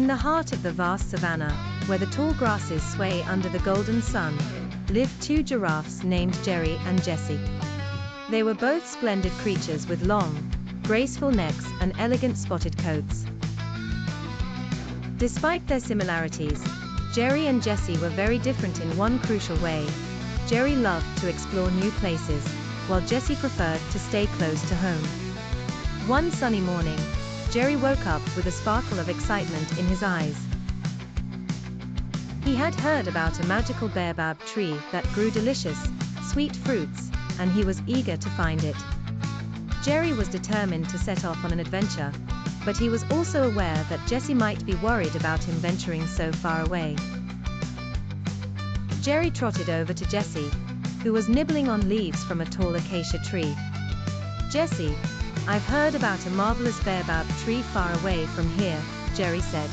In the heart of the vast savannah, where the tall grasses sway under the golden sun, lived two giraffes named Jerry and Jessie. They were both splendid creatures with long, graceful necks and elegant spotted coats. Despite their similarities, Jerry and Jessie were very different in one crucial way. Jerry loved to explore new places, while Jessie preferred to stay close to home. One sunny morning, Jerry woke up with a sparkle of excitement in his eyes. He had heard about a magical baobab tree that grew delicious, sweet fruits, and he was eager to find it. Jerry was determined to set off on an adventure, but he was also aware that Jessie might be worried about him venturing so far away. Jerry trotted over to Jessie, who was nibbling on leaves from a tall acacia tree. "Jessie, I've heard about a marvelous baobab tree far away from here," Jerry said.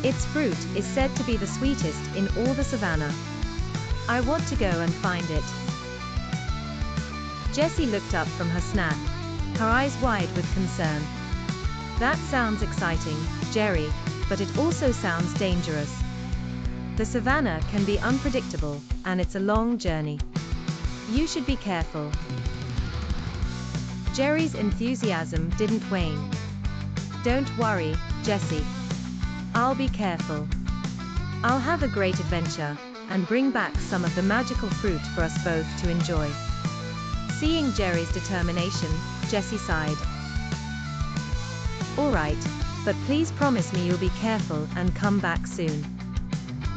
"Its fruit is said to be the sweetest in all the savannah. I want to go and find it." Jessie looked up from her snack, her eyes wide with concern. "That sounds exciting, Jerry, but it also sounds dangerous. The savannah can be unpredictable, and it's a long journey. You should be careful." Jerry's enthusiasm didn't wane. "Don't worry, Jessie. I'll be careful. I'll have a great adventure, and bring back some of the magical fruit for us both to enjoy." Seeing Jerry's determination, Jessie sighed. "All right, but please promise me you'll be careful and come back soon."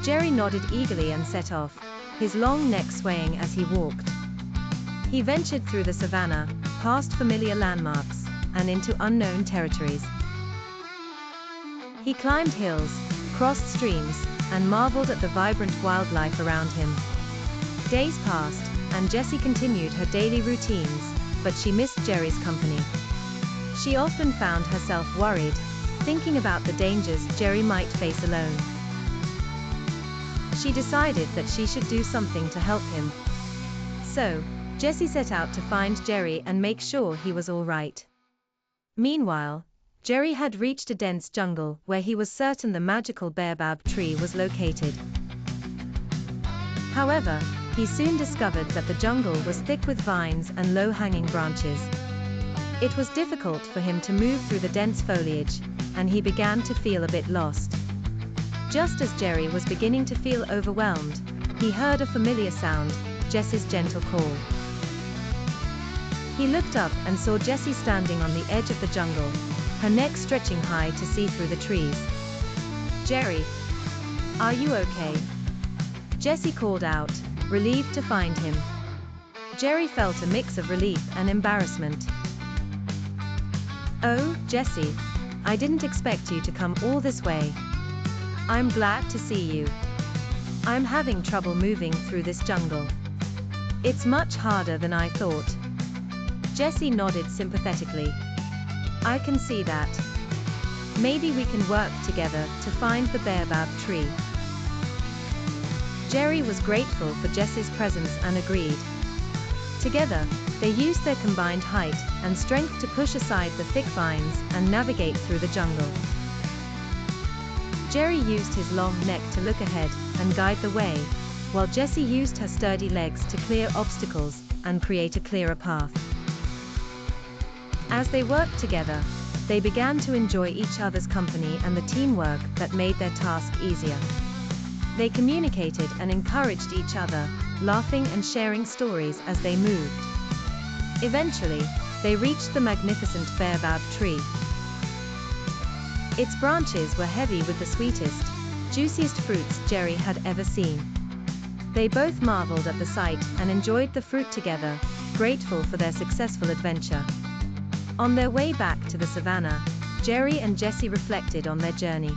Jerry nodded eagerly and set off, his long neck swaying as he walked. He ventured through the savannah, past familiar landmarks, and into unknown territories. He climbed hills, crossed streams, and marveled at the vibrant wildlife around him. Days passed, and Jessie continued her daily routines, but she missed Jerry's company. She often found herself worried, thinking about the dangers Jerry might face alone. She decided that she should do something to help him. So, Jessie set out to find Jerry and make sure he was all right. Meanwhile, Jerry had reached a dense jungle where he was certain the magical baobab tree was located. However, he soon discovered that the jungle was thick with vines and low-hanging branches. It was difficult for him to move through the dense foliage, and he began to feel a bit lost. Just as Jerry was beginning to feel overwhelmed, he heard a familiar sound, Jessie's gentle call. He looked up and saw Jessie standing on the edge of the jungle, her neck stretching high to see through the trees. "Jerry, are you okay?" Jessie called out, relieved to find him. Jerry felt a mix of relief and embarrassment. "Oh, Jessie, I didn't expect you to come all this way. I'm glad to see you. I'm having trouble moving through this jungle. It's much harder than I thought." Jessie nodded sympathetically. "I can see that. Maybe we can work together to find the baobab tree." Jerry was grateful for Jessie's presence and agreed. Together, they used their combined height and strength to push aside the thick vines and navigate through the jungle. Jerry used his long neck to look ahead and guide the way, while Jessie used her sturdy legs to clear obstacles and create a clearer path. As they worked together, they began to enjoy each other's company and the teamwork that made their task easier. They communicated and encouraged each other, laughing and sharing stories as they moved. Eventually, they reached the magnificent baobab tree. Its branches were heavy with the sweetest, juiciest fruits Jerry had ever seen. They both marveled at the sight and enjoyed the fruit together, grateful for their successful adventure. On their way back to the savannah, Jerry and Jessie reflected on their journey.